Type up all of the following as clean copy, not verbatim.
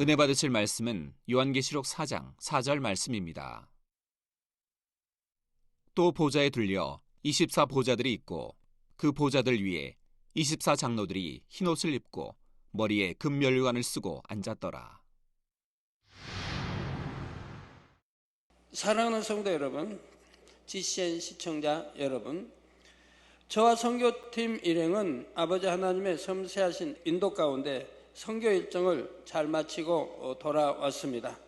은혜 받으실 말씀은 요한계시록 4장 4절 말씀입니다. 또 보좌에 둘려 24 보좌들이 있고 그 보좌들 위에 24 장로들이 흰옷을 입고 머리에 금면류관을 쓰고 앉았더라. 사랑하는 성도 여러분, GCN 시청자 여러분, 저와 선교팀 일행은 아버지 하나님의 섬세하신 인도 가운데 선교 일정을 잘 마치고 돌아왔습니다.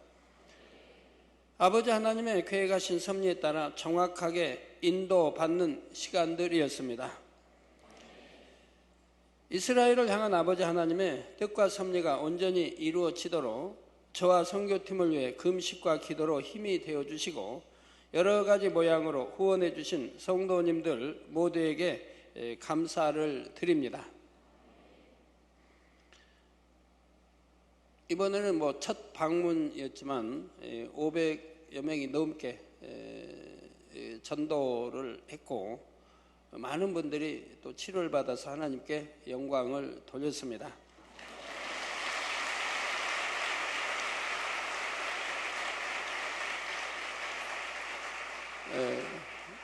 아버지 하나님의 계획하신 섭리에 따라 정확하게 인도받는 시간들이었습니다. 이스라엘을 향한 아버지 하나님의 뜻과 섭리가 온전히 이루어지도록 저와 선교팀을 위해 금식과 기도로 힘이 되어주시고 여러 가지 모양으로 후원해 주신 성도님들 모두에게 감사를 드립니다. 이번에는 첫 방문이었지만 500여 명이 넘게 전도를 했고 많은 분들이 또 치료를 받아서 하나님께 영광을 돌렸습니다.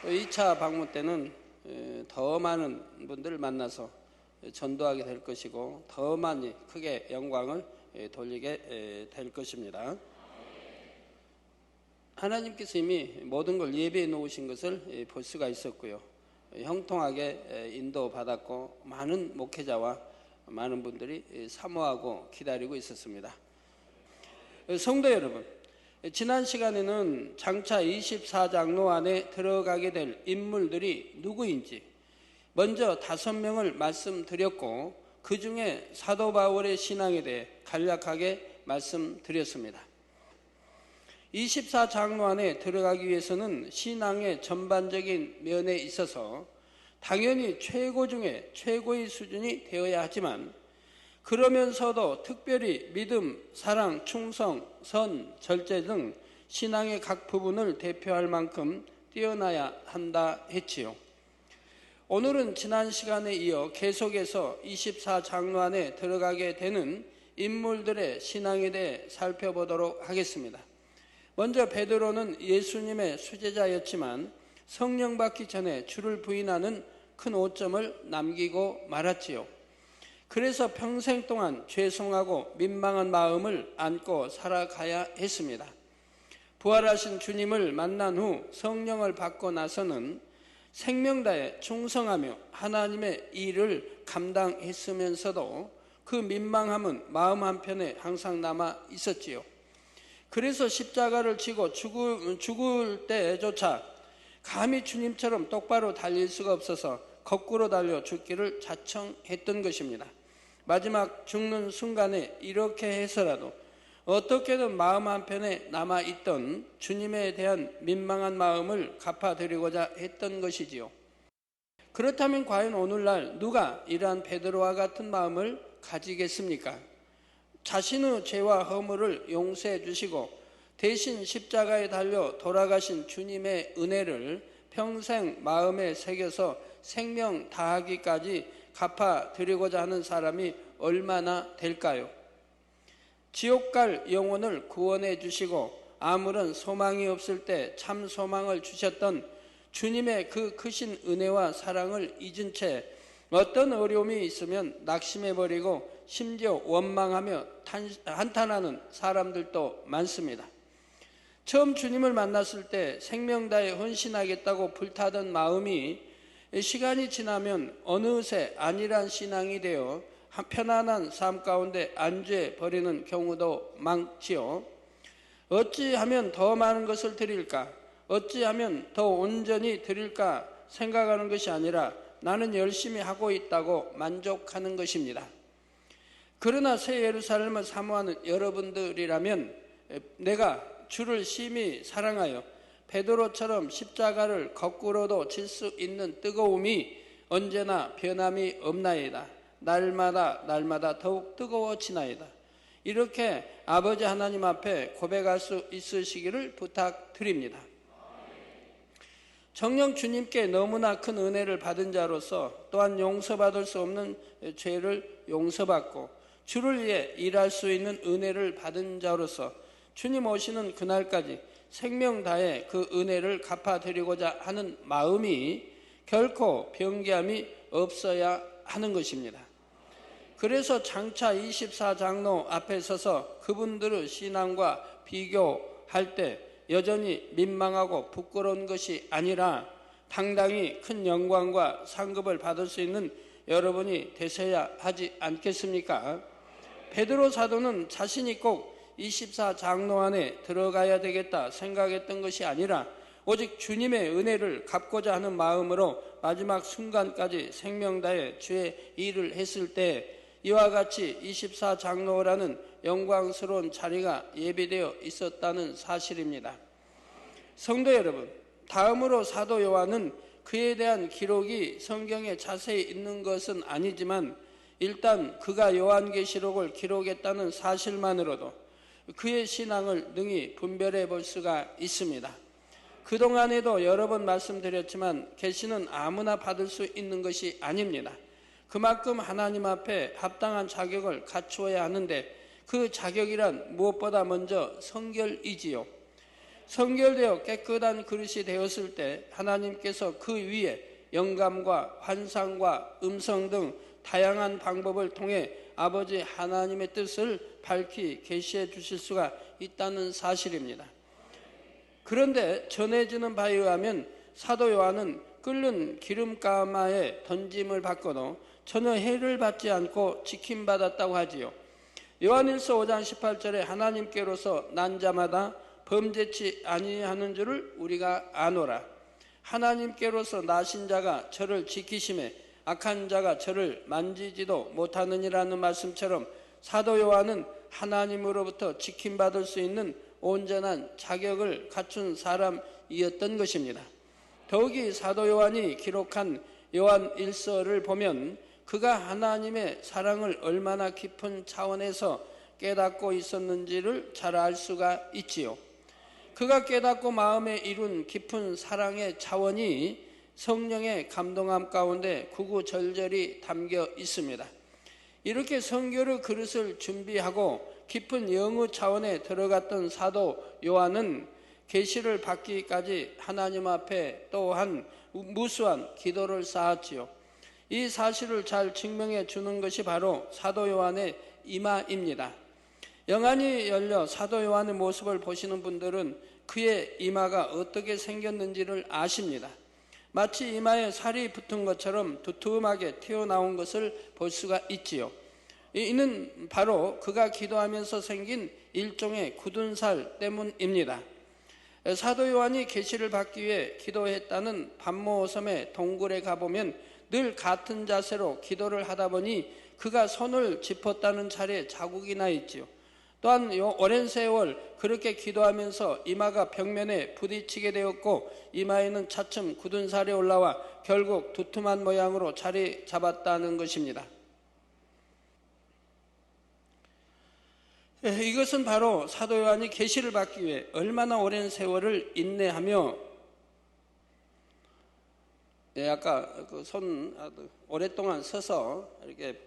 2차 방문 때는 더 많은 분들을 만나서 전도하게 될 것이고 더 많이 크게 영광을 돌리게 될 것입니다. 하나님께서 이미 모든 걸 예비해 놓으신 것을 볼 수가 있었고요. 형통하게 인도받았고 많은 목회자와 많은 분들이 사모하고 기다리고 있었습니다. 성도 여러분, 지난 시간에는 장차 24장로 안에 들어가게 될 인물들이 누구인지 먼저 5명을 말씀드렸고 그 중에 사도 바울의 신앙에 대해 간략하게 말씀드렸습니다. 24장로 안에 들어가기 위해서는 신앙의 전반적인 면에 있어서 당연히 최고 중에 최고의 수준이 되어야 하지만 그러면서도 특별히 믿음, 사랑, 충성, 선, 절제 등 신앙의 각 부분을 대표할 만큼 뛰어나야 한다 했지요. 오늘은 지난 시간에 이어 계속해서 24장로 안에 들어가게 되는 인물들의 신앙에 대해 살펴보도록 하겠습니다. 먼저 베드로는 예수님의 수제자였지만 성령 받기 전에 주를 부인하는 큰 오점을 남기고 말았지요. 그래서 평생 동안 죄송하고 민망한 마음을 안고 살아가야 했습니다. 부활하신 주님을 만난 후 성령을 받고 나서는 생명 다해 충성하며 하나님의 일을 감당했으면서도 그 민망함은 마음 한편에 항상 남아 있었지요. 그래서 십자가를 지고 죽을 때조차 감히 주님처럼 똑바로 달릴 수가 없어서 거꾸로 달려 죽기를 자청했던 것입니다. 마지막 죽는 순간에 이렇게 해서라도 어떻게든 마음 한편에 남아있던 주님에 대한 민망한 마음을 갚아드리고자 했던 것이지요. 그렇다면 과연 오늘날 누가 이러한 베드로와 같은 마음을 가지겠습니까? 자신의 죄와 허물을 용서해 주시고 대신 십자가에 달려 돌아가신 주님의 은혜를 평생 마음에 새겨서 생명 다하기까지 갚아드리고자 하는 사람이 얼마나 될까요? 지옥 갈 영혼을 구원해 주시고 아무런 소망이 없을 때 참 소망을 주셨던 주님의 그 크신 은혜와 사랑을 잊은 채 어떤 어려움이 있으면 낙심해버리고 심지어 원망하며 한탄하는 사람들도 많습니다. 처음 주님을 만났을 때 생명 다해 헌신하겠다고 불타던 마음이 시간이 지나면 어느새 안일한 신앙이 되어 편안한 삶 가운데 안주해 버리는 경우도 많지요. 어찌하면 더 많은 것을 드릴까? 어찌하면 더 온전히 드릴까 생각하는 것이 아니라 나는 열심히 하고 있다고 만족하는 것입니다. 그러나 새 예루살렘을 사모하는 여러분들이라면 내가 주를 심히 사랑하여 베드로처럼 십자가를 거꾸로도 질 수 있는 뜨거움이 언제나 변함이 없나이다. 날마다 더욱 뜨거워지나이다. 이렇게 아버지 하나님 앞에 고백할 수 있으시기를 부탁드립니다. 정녕 주님께 너무나 큰 은혜를 받은 자로서 또한 용서받을 수 없는 죄를 용서받고 주를 위해 일할 수 있는 은혜를 받은 자로서 주님 오시는 그날까지 생명 다해 그 은혜를 갚아드리고자 하는 마음이 결코 변개함이 없어야 하는 것입니다. 그래서 장차 24장로 앞에 서서 그분들의 신앙과 비교할 때 여전히 민망하고 부끄러운 것이 아니라 당당히 큰 영광과 상급을 받을 수 있는 여러분이 되셔야 하지 않겠습니까? 베드로 사도는 자신이 꼭 24장로 안에 들어가야 되겠다 생각했던 것이 아니라 오직 주님의 은혜를 갚고자 하는 마음으로 마지막 순간까지 생명 다해 주의 일을 했을 때 이와 같이 24장로라는 영광스러운 자리가 예비되어 있었다는 사실입니다. 성도 여러분, 다음으로 사도 요한은 그에 대한 기록이 성경에 자세히 있는 것은 아니지만 일단 그가 요한계시록을 기록했다는 사실만으로도 그의 신앙을 능히 분별해 볼 수가 있습니다. 그동안에도 여러 번 말씀드렸지만 계시는 아무나 받을 수 있는 것이 아닙니다. 그만큼 하나님 앞에 합당한 자격을 갖추어야 하는데 그 자격이란 무엇보다 먼저 성결이지요. 성결되어 깨끗한 그릇이 되었을 때 하나님께서 그 위에 영감과 환상과 음성 등 다양한 방법을 통해 아버지 하나님의 뜻을 밝히 계시해 주실 수가 있다는 사실입니다. 그런데 전해지는 바에 의하면 사도 요한은 끓는 기름가마에 던짐을 받고도 전혀 해를 받지 않고 지킴받았다고 하지요. 요한일서 5장 18절에 하나님께로서 난 자마다 범죄치 아니하는 줄을 우리가 아노라. 하나님께로서 나신 자가 저를 지키심에 악한 자가 저를 만지지도 못하느니라는 말씀처럼 사도 요한은 하나님으로부터 지킴받을 수 있는 온전한 자격을 갖춘 사람이었던 것입니다. 더욱이 사도 요한이 기록한 요한 1서를 보면 그가 하나님의 사랑을 얼마나 깊은 차원에서 깨닫고 있었는지를 잘 알 수가 있지요. 그가 깨닫고 마음에 이룬 깊은 사랑의 차원이 성령의 감동함 가운데 구구절절히 담겨 있습니다. 이렇게 성결의 그릇을 준비하고 깊은 영의 차원에 들어갔던 사도 요한은 계시를 받기까지 하나님 앞에 또한 무수한 기도를 쌓았지요. 이 사실을 잘 증명해 주는 것이 바로 사도 요한의 이마입니다. 영안이 열려 사도 요한의 모습을 보시는 분들은 그의 이마가 어떻게 생겼는지를 아십니다. 마치 이마에 살이 붙은 것처럼 두툼하게 튀어나온 것을 볼 수가 있지요. 이는 바로 그가 기도하면서 생긴 일종의 굳은 살 때문입니다. 사도 요한이 계시를 받기 위해 기도했다는 반모섬의 동굴에 가보면 늘 같은 자세로 기도를 하다 보니 그가 손을 짚었다는 차례 자국이 나 있지요. 또한 오랜 세월 그렇게 기도하면서 이마가 벽면에 부딪히게 되었고 이마에는 차츰 굳은 살이 올라와 결국 두툼한 모양으로 자리 잡았다는 것입니다. 이것은 바로 사도 요한이 계시를 받기 위해 얼마나 오랜 세월을 인내하며 아까 그 손 오랫동안 서서 이렇게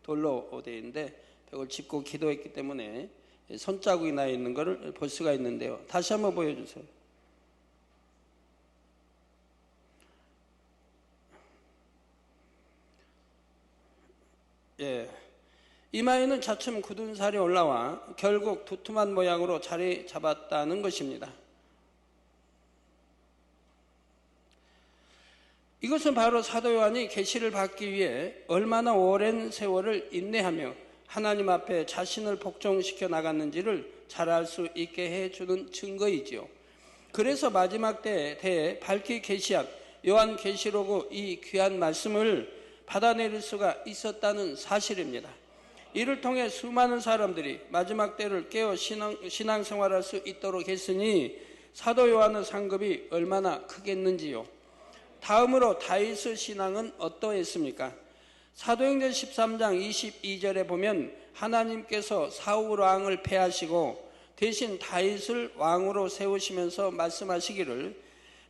돌로 되어 있는데 벽을 짚고 기도했기 때문에 손자국이 나 있는 것을 볼 수가 있는데요. 다시 한번 보여주세요. 이마에는 차츰 굳은 살이 올라와 결국 두툼한 모양으로 자리 잡았다는 것입니다. 이것은 바로 사도 요한이 계시를 받기 위해 얼마나 오랜 세월을 인내하며 하나님 앞에 자신을 복종시켜 나갔는지를 잘 알 수 있게 해주는 증거이지요. 그래서 마지막 때에 대해 밝히 계시한 요한계시록의 이 귀한 말씀을 받아내릴 수가 있었다는 사실입니다. 이를 통해 수많은 사람들이 마지막 때를 깨어 신앙생활할 수 있도록 했으니 사도 요한의 상급이 얼마나 크겠는지요. 다음으로 다윗의 신앙은 어떠했습니까? 사도행전 13장 22절에 보면 하나님께서 사울 왕을 패하시고 대신 다윗을 왕으로 세우시면서 말씀하시기를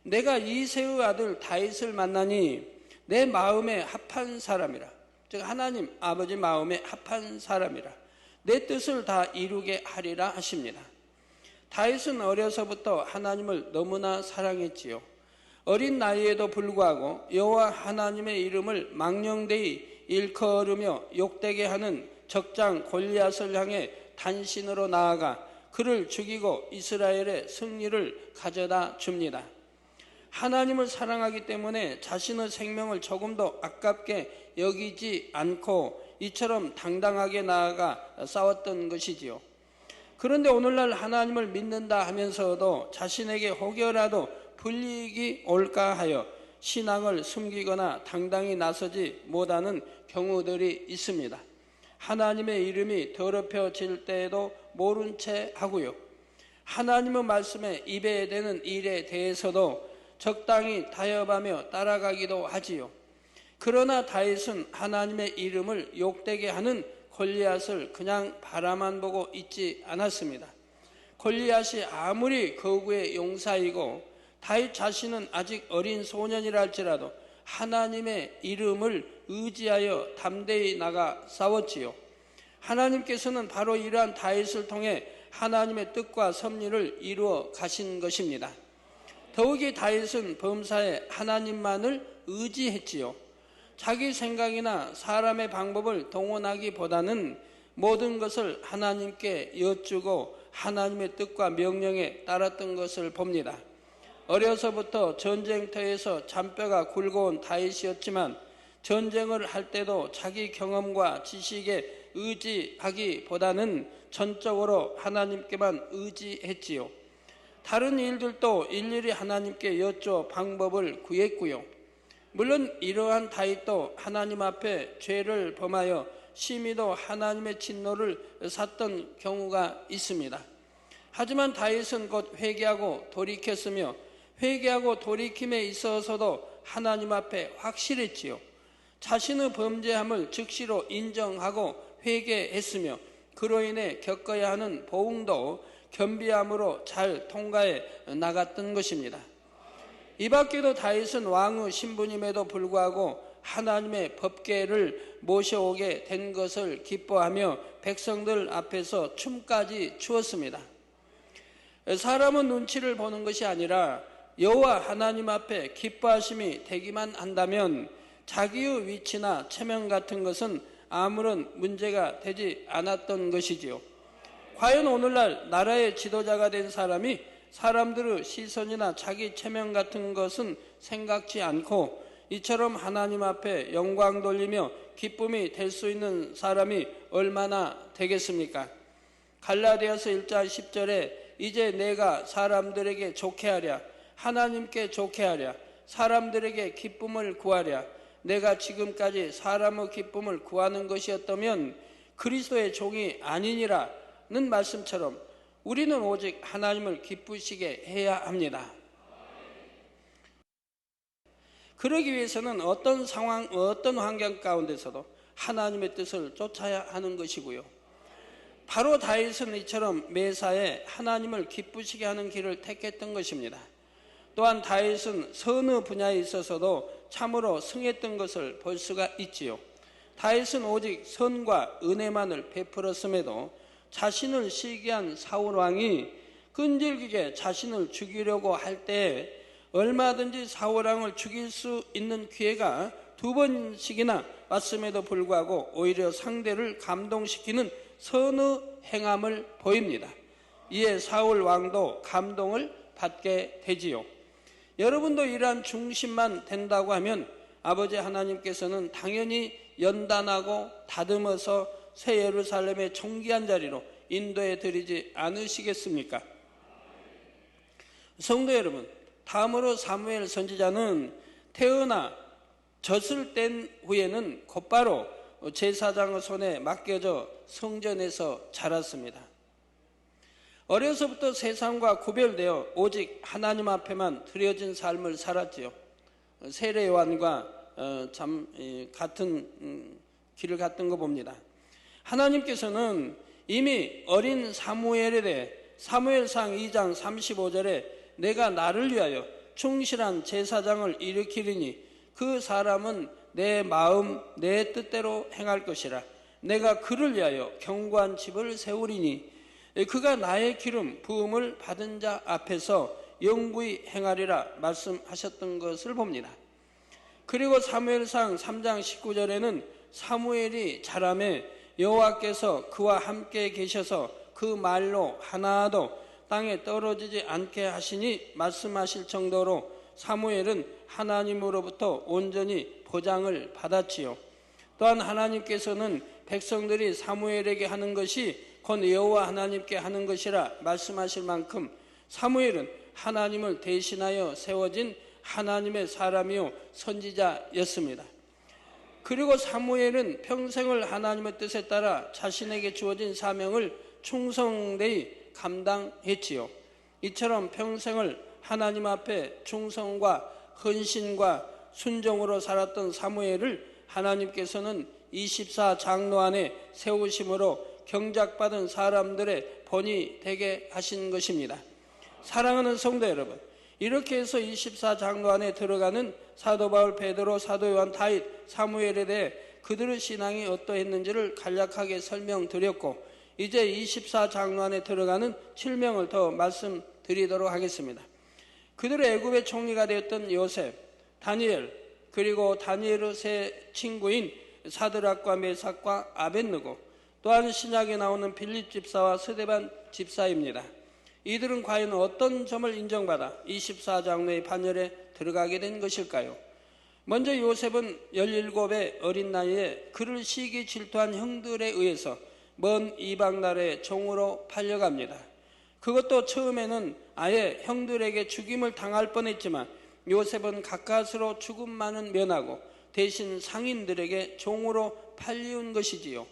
내가 이새의 아들 다윗을 만나니 내 마음에 합한 사람이라 즉 하나님 아버지 마음에 합한 사람이라 내 뜻을 다 이루게 하리라 하십니다. 다윗은 어려서부터 하나님을 너무나 사랑했지요. 어린 나이에도 불구하고 여호와 하나님의 이름을 망령되이 일컬으며 욕되게 하는 적장 골리앗을 향해 단신으로 나아가 그를 죽이고 이스라엘의 승리를 가져다 줍니다. 하나님을 사랑하기 때문에 자신의 생명을 조금도 아깝게 여기지 않고 이처럼 당당하게 나아가 싸웠던 것이지요. 그런데 오늘날 하나님을 믿는다 하면서도 자신에게 혹여라도 불이익이 올까 하여 신앙을 숨기거나 당당히 나서지 못하는 경우들이 있습니다. 하나님의 이름이 더럽혀질 때에도 모른 채 하고요. 하나님의 말씀에 입에 대는 일에 대해서도 적당히 타협하며 따라가기도 하지요. 그러나 다윗은 하나님의 이름을 욕되게 하는 골리앗을 그냥 바라만 보고 있지 않았습니다. 골리앗이 아무리 거구의 용사이고 다윗 자신은 아직 어린 소년이라 할지라도 하나님의 이름을 의지하여 담대히 나가 싸웠지요. 하나님께서는 바로 이러한 다윗을 통해 하나님의 뜻과 섭리를 이루어 가신 것입니다. 더욱이 다윗은 범사에 하나님만을 의지했지요. 자기 생각이나 사람의 방법을 동원하기보다는 모든 것을 하나님께 여쭈고 하나님의 뜻과 명령에 따랐던 것을 봅니다. 어려서부터 전쟁터에서 잔뼈가 굵어온 다윗이었지만 전쟁을 할 때도 자기 경험과 지식에 의지하기보다는 전적으로 하나님께만 의지했지요. 다른 일들도 일일이 하나님께 여쭈어 방법을 구했고요. 물론 이러한 다윗도 하나님 앞에 죄를 범하여 심히도 하나님의 진노를 샀던 경우가 있습니다. 하지만 다윗은 곧 회개하고 돌이켰으며 회개하고 돌이킴에 있어서도 하나님 앞에 확실했지요. 자신의 범죄함을 즉시로 인정하고 회개했으며 그로 인해 겪어야 하는 보응도 겸비함으로 잘 통과해 나갔던 것입니다. 이 밖에도 다윗은 왕의 신분임에도 불구하고 하나님의 법궤를 모셔오게 된 것을 기뻐하며 백성들 앞에서 춤까지 추었습니다. 사람은 눈치를 보는 것이 아니라 여호와 하나님 앞에 기뻐하심이 되기만 한다면 자기의 위치나 체면 같은 것은 아무런 문제가 되지 않았던 것이지요. 과연 오늘날 나라의 지도자가 된 사람이 사람들의 시선이나 자기 체면 같은 것은 생각지 않고 이처럼 하나님 앞에 영광 돌리며 기쁨이 될 수 있는 사람이 얼마나 되겠습니까? 갈라디아서 1장 10절에 이제 내가 사람들에게 좋게 하랴 하나님께 좋게 하랴 사람들에게 기쁨을 구하랴 내가 지금까지 사람의 기쁨을 구하는 것이었다면 그리스도의 종이 아니니라는 말씀처럼 우리는 오직 하나님을 기쁘시게 해야 합니다. 그러기 위해서는 어떤 상황, 어떤 환경 가운데서도 하나님의 뜻을 쫓아야 하는 것이고요. 바로 다윗은 이처럼 매사에 하나님을 기쁘시게 하는 길을 택했던 것입니다. 또한 다윗은 선의 분야에 있어서도 참으로 승했던 것을 볼 수가 있지요. 다윗은 오직 선과 은혜만을 베풀었음에도 자신을 시기한 사울 왕이 끈질기게 자신을 죽이려고 할 때 얼마든지 사울 왕을 죽일 수 있는 기회가 2번씩이나 왔음에도 불구하고 오히려 상대를 감동시키는 선의 행함을 보입니다. 이에 사울 왕도 감동을 받게 되지요. 여러분도 이러한 중심만 된다고 하면 아버지 하나님께서는 당연히 연단하고 다듬어서 새 예루살렘의 존귀한 자리로 인도해 드리지 않으시겠습니까? 성도 여러분, 다음으로 사무엘 선지자는 태어나 젖을 뗀 후에는 곧바로 제사장의 손에 맡겨져 성전에서 자랐습니다. 어려서부터 세상과 구별되어 오직 하나님 앞에만 드려진 삶을 살았지요. 세례 요한과 같은 길을 갔던 거 봅니다. 하나님께서는 이미 어린 사무엘에 대해 사무엘상 2장 35절에 내가 나를 위하여 충실한 제사장을 일으키리니 그 사람은 내 마음 내 뜻대로 행할 것이라. 내가 그를 위하여 견고한 집을 세우리니 그가 나의 기름 부음을 받은 자 앞에서 영구히 행하리라 말씀하셨던 것을 봅니다. 그리고 사무엘상 3장 19절에는 사무엘이 자라매 여호와께서 그와 함께 계셔서 그 말로 하나도 땅에 떨어지지 않게 하시니 말씀하실 정도로 사무엘은 하나님으로부터 온전히 보장을 받았지요. 또한 하나님께서는 백성들이 사무엘에게 하는 것이 곧 여호와 하나님께 하는 것이라 말씀하실 만큼 사무엘은 하나님을 대신하여 세워진 하나님의 사람이요 선지자였습니다. 그리고 사무엘은 평생을 하나님의 뜻에 따라 자신에게 주어진 사명을 충성되이 감당했지요. 이처럼 평생을 하나님 앞에 충성과 헌신과 순종으로 살았던 사무엘을 하나님께서는 24장로 안에 세우심으로 경작받은 사람들의 본이 되게 하신 것입니다. 사랑하는 성도 여러분, 이렇게 해서 24장로 안에 들어가는 사도 바울, 베드로, 사도 요한, 다윗, 사무엘에 대해 그들의 신앙이 어떠했는지를 간략하게 설명드렸고, 이제 24장로 안에 들어가는 7명을 더 말씀드리도록 하겠습니다. 그들의 애굽의 총리가 되었던 요셉, 다니엘, 그리고 다니엘의 세 친구인 사드락과 메삭과 아벳느고, 또한 신약에 나오는 빌립 집사와 스데반 집사입니다. 이들은 과연 어떤 점을 인정받아 24장로의 반열에 들어가게 된 것일까요? 먼저 요셉은 17의 어린 나이에 그를 시기 질투한 형들에 의해서 먼 이방 나라의 종으로 팔려갑니다. 그것도 처음에는 아예 형들에게 죽임을 당할 뻔했지만 요셉은 가까스로 죽음만은 면하고 대신 상인들에게 종으로 팔리운 것이지요.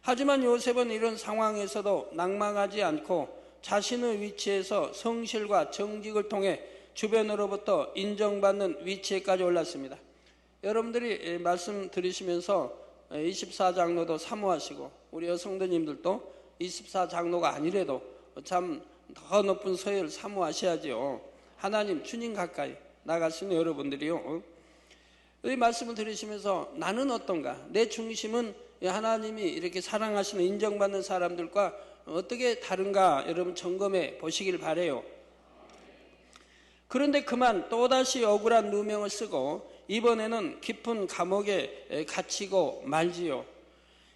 하지만 요셉은 이런 상황에서도 낭망하지 않고 자신의 위치에서 성실과 정직을 통해 주변으로부터 인정받는 위치에까지 올랐습니다. 여러분들이 말씀 들으시면서 24장로도 사모하시고 우리 여성도님들도 24장로가 아니래도 참 더 높은 서열 사모하셔야지요. 하나님 주님 가까이 나갈 수 있는 여러분들이요. 이 말씀을 들으시면서 나는 어떤가? 내 중심은 하나님이 이렇게 사랑하시는 인정받는 사람들과 어떻게 다른가 여러분 점검해 보시길 바라요. 그런데 그만 또다시 억울한 누명을 쓰고 이번에는 깊은 감옥에 갇히고 말지요.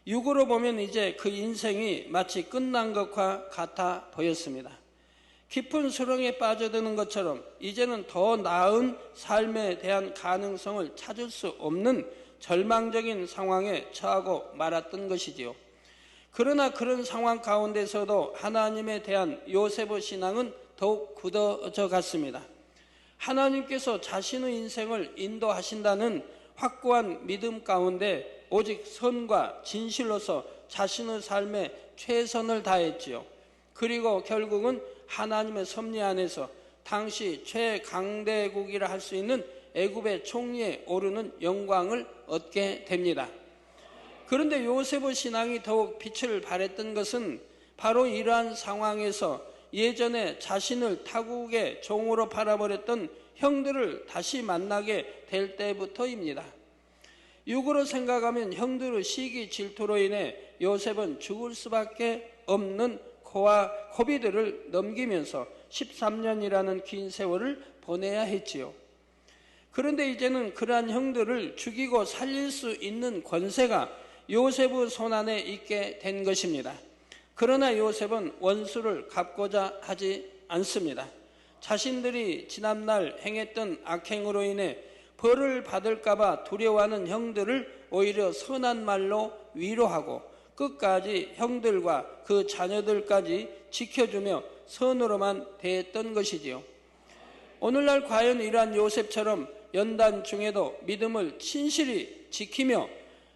육으로 보면 이제 그 인생이 마치 끝난 것과 같아 보였습니다. 깊은 수렁에 빠져드는 것처럼 이제는 더 나은 삶에 대한 가능성을 찾을 수 없는 절망적인 상황에 처하고 말았던 것이지요. 그러나 그런 상황 가운데서도 하나님에 대한 요셉의 신앙은 더욱 굳어져 갔습니다. 하나님께서 자신의 인생을 인도하신다는 확고한 믿음 가운데 오직 선과 진실로서 자신의 삶에 최선을 다했지요. 그리고 결국은 하나님의 섭리 안에서 당시 최강대국이라 할 수 있는 애굽의 총리에 오르는 영광을 얻게 됩니다. 그런데 요셉의 신앙이 더욱 빛을 발했던 것은 바로 이러한 상황에서 예전에 자신을 타국의 종으로 팔아버렸던 형들을 다시 만나게 될 때부터입니다. 육으로 생각하면 형들의 시기 질투로 인해 요셉은 죽을 수밖에 없는 고비들을 넘기면서 13년이라는 긴 세월을 보내야 했지요. 그런데 이제는 그러한 형들을 죽이고 살릴 수 있는 권세가 요셉의 손안에 있게 된 것입니다. 그러나 요셉은 원수를 갚고자 하지 않습니다. 자신들이 지난날 행했던 악행으로 인해 벌을 받을까봐 두려워하는 형들을 오히려 선한 말로 위로하고 끝까지 형들과 그 자녀들까지 지켜주며 선으로만 대했던 것이지요. 오늘날 과연 이러한 요셉처럼 연단 중에도 믿음을 진실히 지키며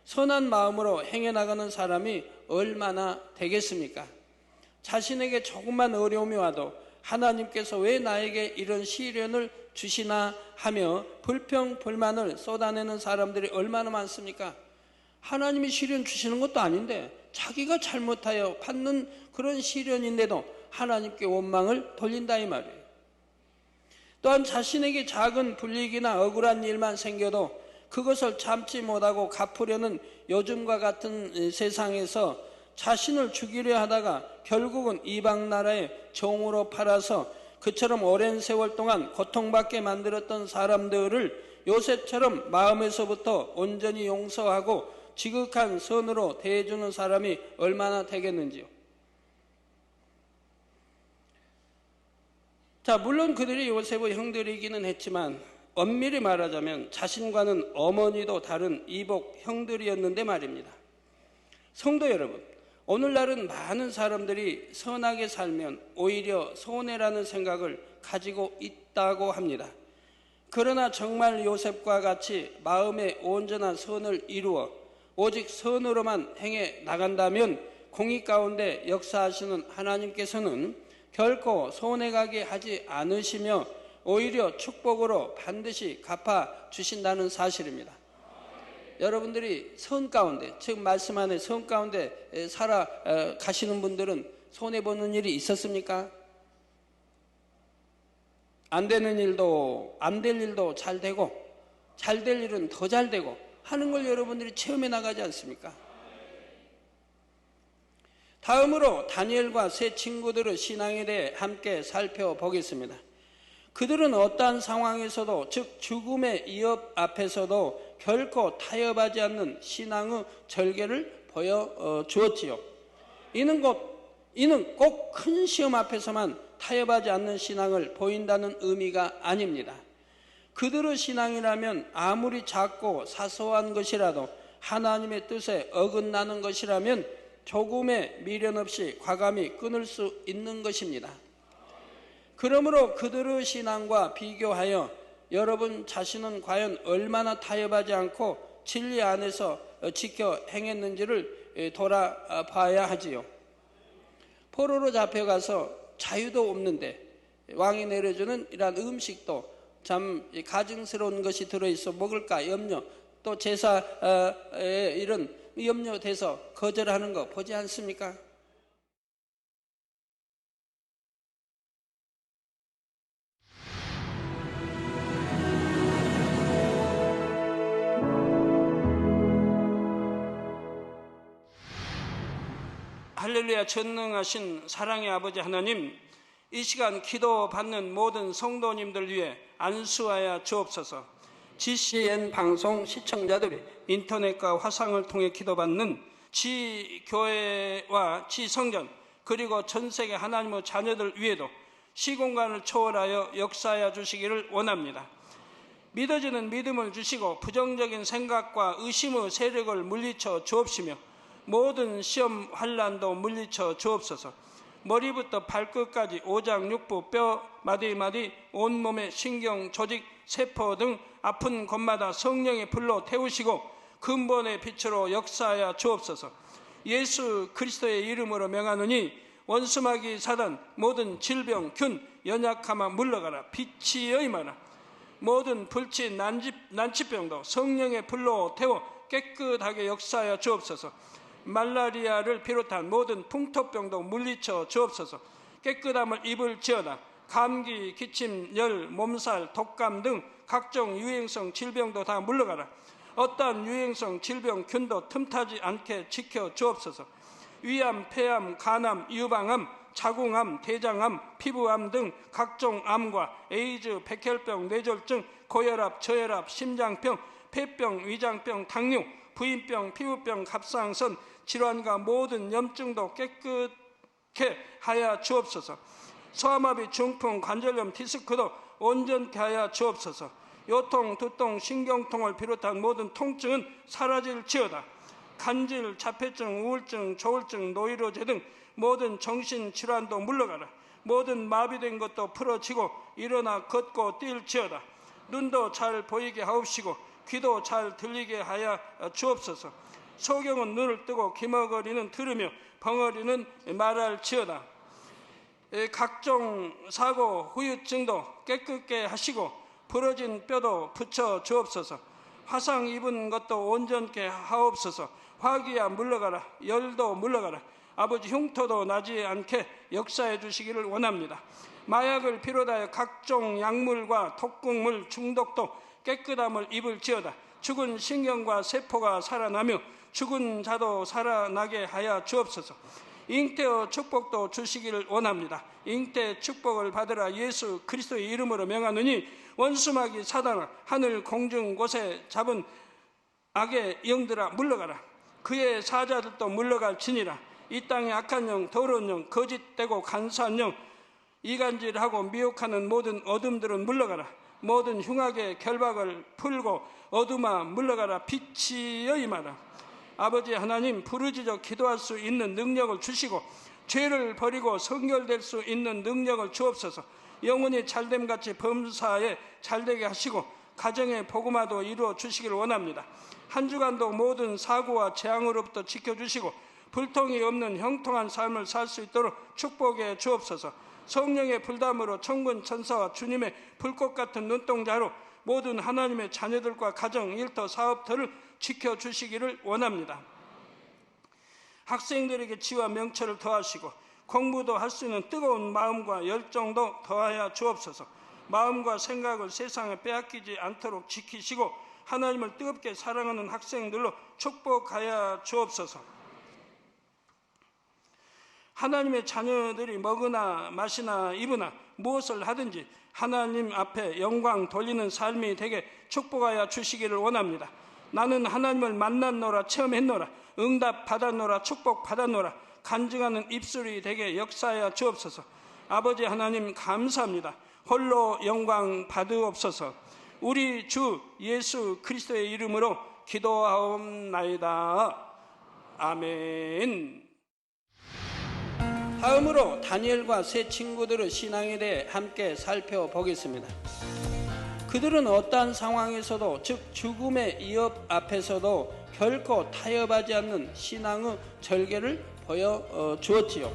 선한 마음으로 행해나가는 사람이 얼마나 되겠습니까? 자신에게 조금만 어려움이 와도 하나님께서 왜 나에게 이런 시련을 주시나 하며 불평, 불만을 쏟아내는 사람들이 얼마나 많습니까? 하나님이 시련 주시는 것도 아닌데 자기가 잘못하여 받는 그런 시련인데도 하나님께 원망을 돌린다 이 말이에요. 또한 자신에게 작은 불이익이나 억울한 일만 생겨도 그것을 참지 못하고 갚으려는 요즘과 같은 세상에서 자신을 죽이려 하다가 결국은 이방 나라의 종으로 팔아서 그처럼 오랜 세월 동안 고통받게 만들었던 사람들을 요셉처럼 마음에서부터 온전히 용서하고 지극한 선으로 대해주는 사람이 얼마나 되겠는지요. 자, 물론 그들이 요셉의 형들이기는 했지만 엄밀히 말하자면 자신과는 어머니도 다른 이복 형들이었는데 말입니다. 성도 여러분, 오늘날은 많은 사람들이 선하게 살면 오히려 손해라는 생각을 가지고 있다고 합니다. 그러나 정말 요셉과 같이 마음의 온전한 선을 이루어 오직 선으로만 행해 나간다면 공의 가운데 역사하시는 하나님께서는 결코 손해가게 하지 않으시며 오히려 축복으로 반드시 갚아주신다는 사실입니다. 여러분들이 선 가운데, 지금 말씀 안에 선 가운데 살아가시는 분들은 손해보는 일이 있었습니까? 안 되는 일도, 안 될 일도 잘 되고, 잘 될 일은 더 잘 되고 하는 걸 여러분들이 체험해 나가지 않습니까? 다음으로 다니엘과 세 친구들의 신앙에 대해 함께 살펴보겠습니다. 그들은 어떠한 상황에서도, 즉 죽음의 위협 앞에서도 결코 타협하지 않는 신앙의 절개를 보여주었지요. 이는 꼭 큰 시험 앞에서만 타협하지 않는 신앙을 보인다는 의미가 아닙니다. 그들의 신앙이라면 아무리 작고 사소한 것이라도 하나님의 뜻에 어긋나는 것이라면 조금의 미련 없이 과감히 끊을 수 있는 것입니다. 그러므로 그들의 신앙과 비교하여 여러분 자신은 과연 얼마나 타협하지 않고 진리 안에서 지켜 행했는지를 돌아봐야 하지요. 포로로 잡혀가서 자유도 없는데 왕이 내려주는 이러한 음식도 참 가증스러운 것이 들어있어 먹을까 염려, 또 제사에 이런 염려돼서 거절하는 거 보지 않습니까? 할렐루야. 전능하신 사랑의 아버지 하나님, 이 시간 기도받는 모든 성도님들 위해 안수하여 주옵소서. GCN 방송 시청자들이 인터넷과 화상을 통해 기도받는 지교회와 지성전 그리고 전세계 하나님의 자녀들 위에도 시공간을 초월하여 역사하여 주시기를 원합니다. 믿어지는 믿음을 주시고 부정적인 생각과 의심의 세력을 물리쳐 주옵시며 모든 시험 환난도 물리쳐 주옵소서. 머리부터 발끝까지 오장육부 뼈 마디마디 온몸의 신경 조직 세포 등 아픈 곳마다 성령의 불로 태우시고 근본의 빛으로 역사하여 주옵소서. 예수 그리스도의 이름으로 명하노니 원수마귀 사단 모든 질병 균 연약함아 물러가라. 빛이 임하라. 모든 불치 난치병도 성령의 불로 태워 깨끗하게 역사하여 주옵소서. 말라리아를 비롯한 모든 풍토병도 물리쳐 주옵소서. 깨끗함을 입을지어다. 감기, 기침, 열, 몸살, 독감 등 각종 유행성 질병도 다 물러가라. 어떠한 유행성 질병 균도 틈타지 않게 지켜 주옵소서. 위암, 폐암, 간암, 유방암, 자궁암, 대장암, 피부암 등 각종 암과 에이즈, 백혈병, 뇌졸중, 고혈압, 저혈압, 심장병, 폐병, 위장병, 당뇨, 부인병, 피부병, 갑상선 질환과 모든 염증도 깨끗게 하여 주옵소서. 소아마비, 중풍, 관절염, 디스크도 온전케 하여 주옵소서. 요통, 두통, 신경통을 비롯한 모든 통증은 사라질지어다. 간질, 자폐증, 우울증, 조울증, 노이로제 등 모든 정신질환도 물러가라. 모든 마비된 것도 풀어지고 일어나 걷고 뛸지어다. 눈도 잘 보이게 하옵시고 귀도 잘 들리게 하여 주옵소서. 소경은 눈을 뜨고 기머거리는 들으며 벙어리는 말할지어다. 각종 사고 후유증도 깨끗게 하시고 부러진 뼈도 붙여 주옵소서. 화상 입은 것도 온전케 하옵소서. 화기야 물러가라. 열도 물러가라. 아버지 흉터도 나지 않게 역사해 주시기를 원합니다. 마약을 비롯하여 각종 약물과 독극물 중독도 깨끗함을 입을지어다. 죽은 신경과 세포가 살아나며 죽은 자도 살아나게 하여 주옵소서. 잉태의 축복도 주시기를 원합니다. 잉태 축복을 받으라 예수 그리스도의 이름으로 명하노니 원수마귀 사단아 하늘 공중 곳에 잡은 악의 영들아 물러가라. 그의 사자들도 물러갈지니라. 이 땅의 악한 영, 더러운 영, 거짓되고 간사한 영, 이간질하고 미혹하는 모든 어둠들은 물러가라. 모든 흉악의 결박을 풀고 어둠아 물러가라. 빛이여 임하라. 아버지 하나님, 부르짖어 기도할 수 있는 능력을 주시고 죄를 버리고 성결될 수 있는 능력을 주옵소서. 영혼이 잘됨같이 범사에 잘되게 하시고 가정의 복음화도 이루어 주시기를 원합니다. 한 주간도 모든 사고와 재앙으로부터 지켜주시고 불통이 없는 형통한 삶을 살 수 있도록 축복해 주옵소서. 성령의 불담으로 천군 천사와 주님의 불꽃 같은 눈동자로 모든 하나님의 자녀들과 가정, 일터, 사업터를 지켜주시기를 원합니다. 학생들에게 지와 명철을 더하시고 공부도 할 수 있는 뜨거운 마음과 열정도 더하여 주옵소서. 마음과 생각을 세상에 빼앗기지 않도록 지키시고 하나님을 뜨겁게 사랑하는 학생들로 축복하여 주옵소서. 하나님의 자녀들이 먹으나 마시나 입으나 무엇을 하든지 하나님 앞에 영광 돌리는 삶이 되게 축복하여 주시기를 원합니다. 나는 하나님을 만났노라, 체험했노라, 응답 받았노라, 축복 받았노라, 간증하는 입술이 되게 역사하여 주옵소서. 아버지 하나님 감사합니다. 홀로 영광 받으옵소서. 우리 주 예수 그리스도의 이름으로 기도하옵나이다. 아멘. 다음으로 다니엘과 세 친구들의 신앙에 대해 함께 살펴보겠습니다. 그들은 어떠한 상황에서도, 즉 죽음의 위협 앞에서도 결코 타협하지 않는 신앙의 절개를 보여주었지요.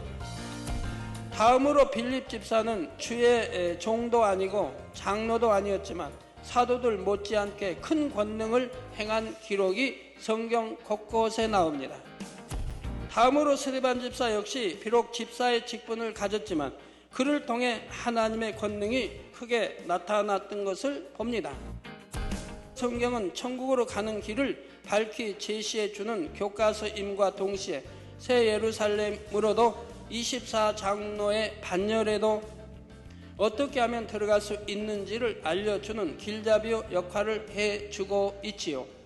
다음으로 빌립 집사는 주의 종도 아니고 장로도 아니었지만 사도들 못지않게 큰 권능을 행한 기록이 성경 곳곳에 나옵니다. 다음으로 스데반 집사 역시 비록 집사의 직분을 가졌지만 그를 통해 하나님의 권능이 크게 나타났던 것을 봅니다. 성경은 천국으로 가는 길을 밝히 제시해 주는 교과서임과 동시에 새 예루살렘으로도 24장로의 반열에도 어떻게 하면 들어갈 수 있는지를 알려주는 길잡이 역할을 해주고 있지요.